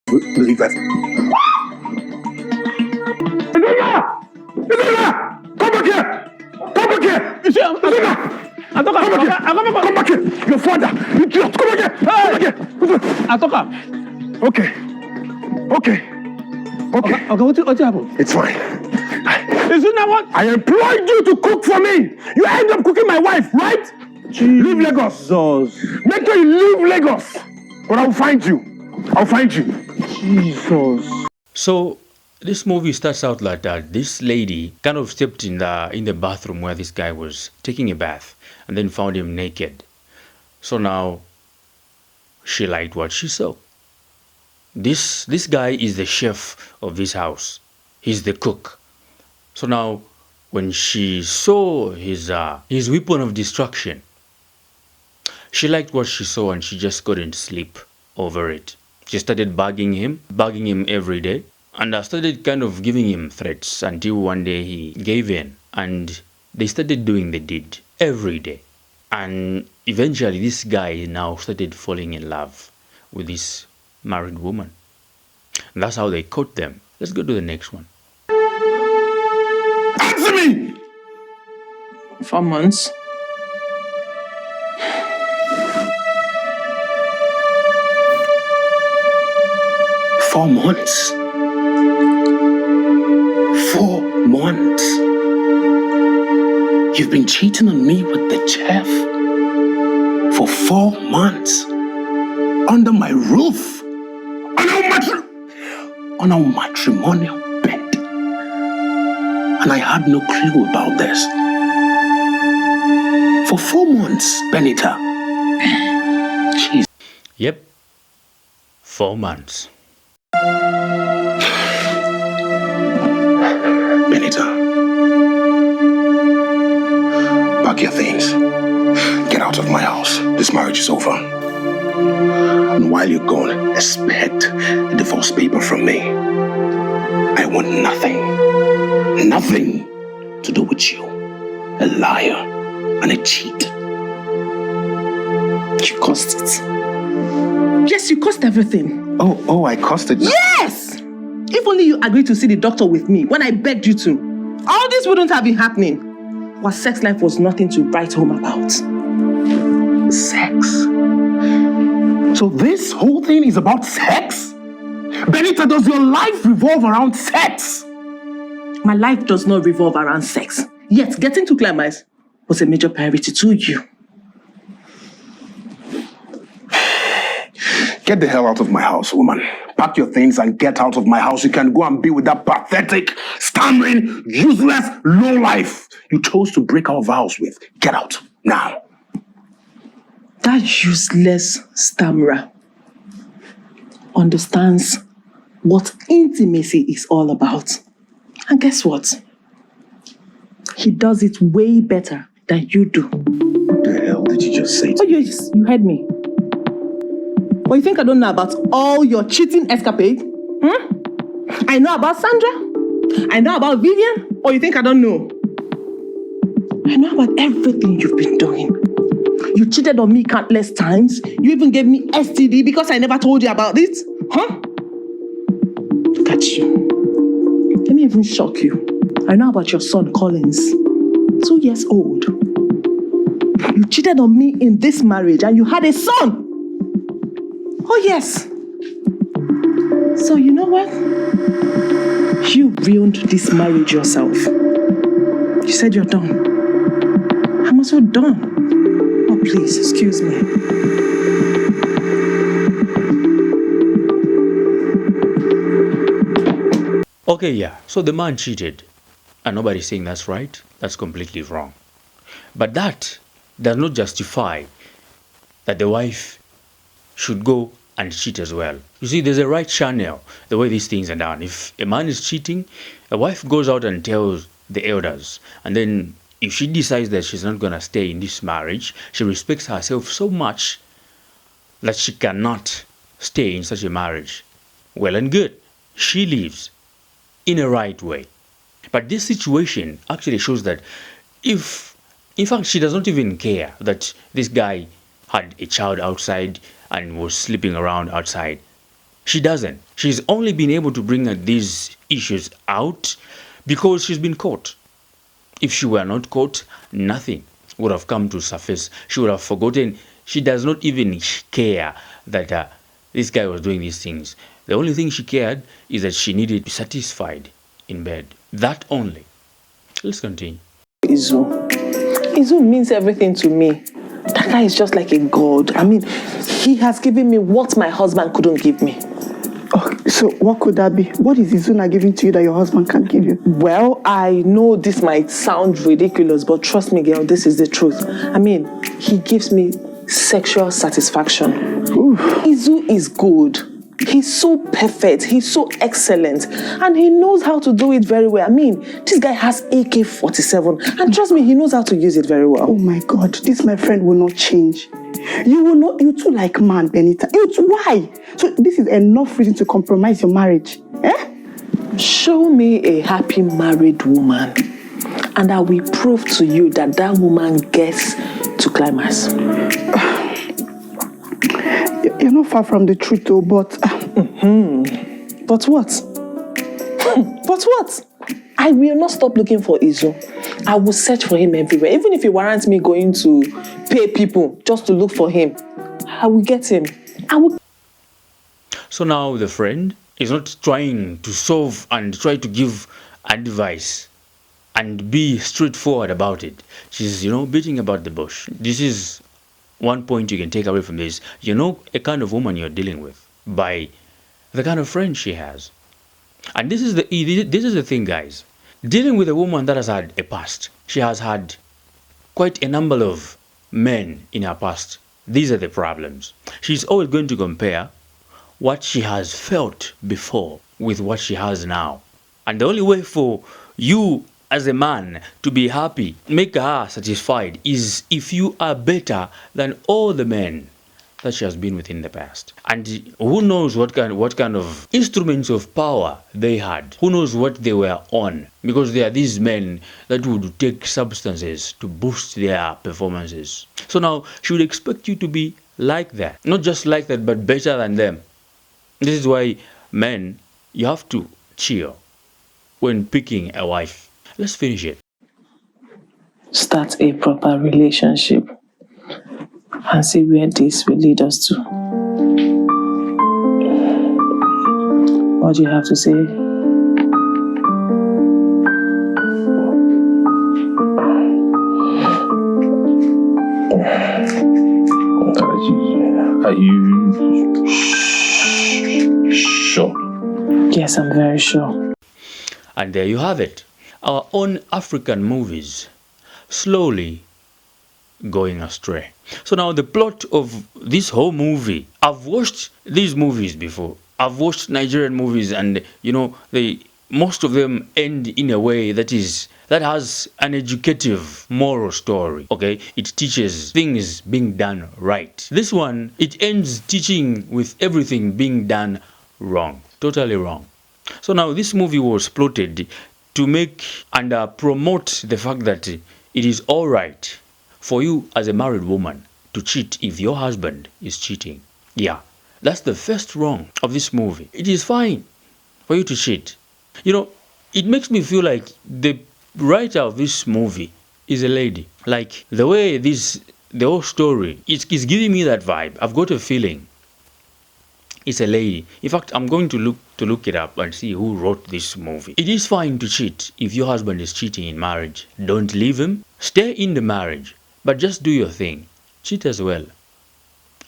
Believers. Come back here! Come back here! You see, come back here! Your father! Idiot! Come back here! Come back here! Okay. What happened? It's fine. Isn't that what? I employed you to cook for me! You end up cooking my wife, right? Leave Lagos. Make sure you leave Lagos. But I'll find you. Jesus. So this movie starts out like that. This lady kind of stepped in the bathroom where this guy was taking a bath and then found him naked. So now she liked what she saw. This guy is the chef of this house. He's the cook. So now when she saw his weapon of destruction, she liked what she saw and she just couldn't sleep over it. She started bugging him every day, and I started kind of giving him threats until one day he gave in and they started doing the deed every day. And eventually this guy now started falling in love with this married woman. And that's how they caught them. Let's go to the next one. Answer me! 4 months. Four months. 4 months. You've been cheating on me with the chef for 4 months under my roof, on our matrimonial bed, and I had no clue about this. For 4 months, Benita. Jeez. Yep, 4 months. Benita, pack your things. Get out of my house. This marriage is over. And while you're gone, expect a divorce paper from me. I want nothing to do with you. A liar and a cheat. You caused it. Yes, you caused everything. Oh, I caused it. Yes! If only you agreed to see the doctor with me when I begged you to, all this wouldn't have been happening. Our sex life was nothing to write home about. Sex? So this whole thing is about sex? Benita, does your life revolve around sex? My life does not revolve around sex. Yet getting to climax was a major priority to you. Get the hell out of my house, woman. Pack your things and get out of my house. You can go and be with that pathetic, stammering, useless lowlife you chose to break our vows with. Get out, now. That useless stammerer understands what intimacy is all about. And guess what? He does it way better than you do. What the hell did you just say to me? Oh, yes, you heard me. But you think I don't know about all your cheating escapade? I know about Sandra. I know about Vivian. Or you think I don't know? I know about everything you've been doing. You cheated on me countless times. You even gave me STD because I never told you about it. Look at you. Let me even shock you. I know about your son, Collins. 2 years old. You cheated on me in this marriage and you had a son. Oh, yes. So, you know what? You ruined this marriage yourself. You said you're done. I'm also done. Oh, please, excuse me. Okay, yeah, so the man cheated. And nobody's saying that's right. That's completely wrong. But that does not justify that the wife should go and cheat as well. You see, there's a right channel, the way these things are done. If a man is cheating, a wife goes out and tells the elders. And then if she decides that she's not going to stay in this marriage, she respects herself so much that she cannot stay in such a marriage. Well and good. She leaves in a right way. But this situation actually shows that if, in fact, she does not even care that this guy had a child outside and was sleeping around outside. She doesn't. She's only been able to bring these issues out because she's been caught. If she were not caught, nothing would have come to surface. She would have forgotten. She does not even care that this guy was doing these things. The only thing she cared is that she needed to be satisfied in bed. That only. Let's continue. Izu means everything to me. That guy is just like a god. I mean, he has given me what my husband couldn't give me. Oh, so what could that be? What is Izuna giving to you that your husband can't give you? Well, I know this might sound ridiculous, but trust me, girl, this is the truth. I mean, he gives me sexual satisfaction. Oof. Izu is good. He's so perfect. He's so excellent. And he knows how to do it very well. I mean, this guy has AK-47. And trust me, he knows how to use it very well. Oh my God, this my friend will not change. You will not, you too like man, Benita. You too, why? So this is enough reason to compromise your marriage. Eh? Show me a happy married woman. And I will prove to you that that woman gets to climax. You're not far from the truth though, but... But what? But what? I will not stop looking for Izu. I will search for him everywhere. Even if it warrants me going to pay people just to look for him, I will get him. I will. So now the friend is not trying to solve and try to give advice and be straightforward about it. She's, beating about the bush. This is one point you can take away from this. You know a kind of woman you're dealing with by the kind of friend she has. And this is the thing, guys. Dealing with a woman that has had a past. She has had quite a number of men in her past. These are the problems. She's always going to compare what she has felt before with what she has now. And the only way for you as a man to be happy, make her satisfied, is if you are better than all the men that she has been with in the past. And who knows what kind of instruments of power they had. Who knows what they were on. Because there are these men that would take substances to boost their performances. So now she would expect you to be like that. Not just like that, but better than them. This is why men, you have to chill when picking a wife. Let's finish it. Start a proper relationship and see where this will lead us to. What do you have to say? Are you sure? Yes, I'm very sure. And there you have it. Our own African movies slowly going astray. So now the plot of this whole movie, I've watched these movies before. I've watched Nigerian movies, and most of them end in a way that has an educative moral story. Okay, it teaches things being done right. This one, it ends teaching with everything being done wrong, totally wrong. So now this movie was plotted to make and promote the fact that it is all right for you as a married woman to cheat if your husband is cheating. Yeah, that's the first wrong of this movie. It is fine for you to cheat. It makes me feel like the writer of this movie is a lady. Like the way the whole story is giving me that vibe. I've got a feeling it's a lady. In fact, I'm going to look it up and see who wrote this movie. It is fine to cheat if your husband is cheating in marriage. Don't leave him. Stay in the marriage, but just do your thing. Cheat as well.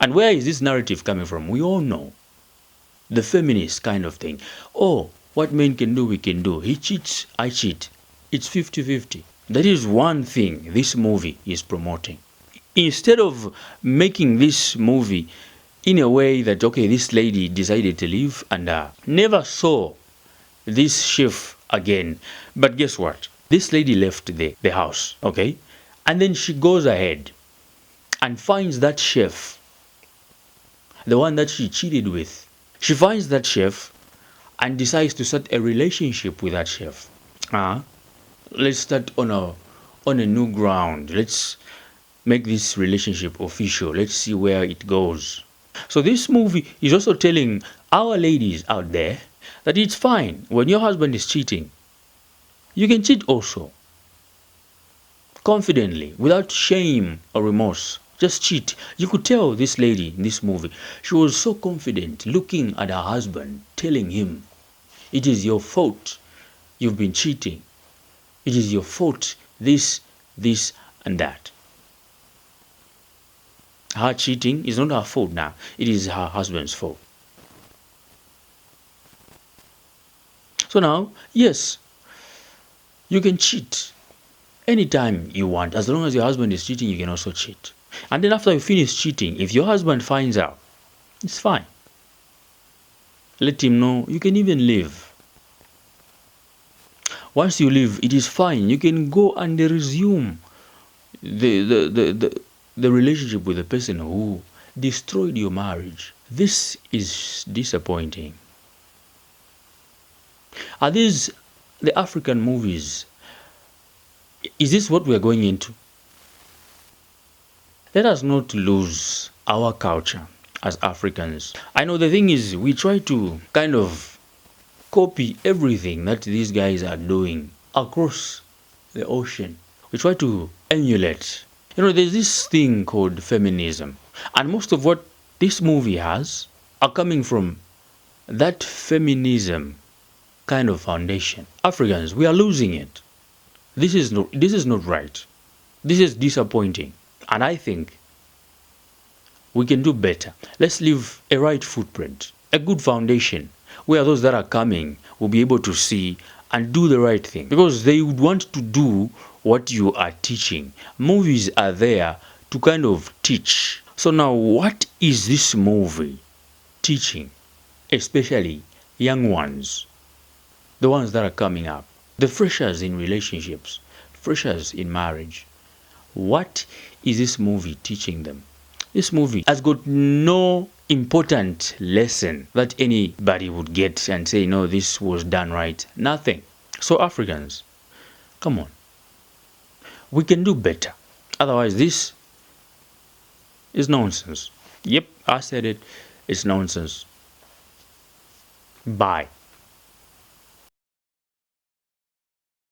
And where is this narrative coming from? We all know. The feminist kind of thing. Oh, what men can do, we can do. He cheats, I cheat. It's 50-50. That is one thing this movie is promoting. Instead of making this movie in a way that, okay, this lady decided to leave and never saw this chef again. But guess what? This lady left the house, okay? And then she goes ahead and finds that chef, the one that she cheated with. She finds that chef and decides to start a relationship with that chef. Let's start on a new ground. Let's make this relationship official. Let's see where it goes. So this movie is also telling our ladies out there that it's fine when your husband is cheating. You can cheat also. Confidently, without shame or remorse. Just cheat. You could tell this lady in this movie, she was so confident looking at her husband, telling him, it is your fault. You've been cheating. It is your fault. This, and that. Her cheating is not her fault now. It is her husband's fault. So now, yes, you can cheat anytime you want. As long as your husband is cheating, you can also cheat. And then after you finish cheating, if your husband finds out, it's fine. Let him know. You can even leave. Once you leave, it is fine. You can go and resume the relationship with the person who destroyed your marriage. This is disappointing. Are these the African movies? Is this what we are going into? Let us not lose our culture as Africans. I know the thing is, we try to kind of copy everything that these guys are doing across the ocean. We try to emulate. There's this thing called feminism. And most of what this movie has are coming from that feminism kind of foundation. Africans, we are losing it. This is not right. This is disappointing. And I think we can do better. Let's leave a right footprint, a good foundation, where those that are coming will be able to see and do the right thing. Because they would want to do what you are teaching. Movies are there to kind of teach. So now, what is this movie teaching? Especially young ones, the ones that are coming up, the freshers in relationships, freshers in marriage. What is this movie teaching them? This movie has got no important lesson that anybody would get and say, no, this was done right. Nothing. So Africans, come on. We can do better. Otherwise, this is nonsense. Yep, I said it. It's nonsense. Bye.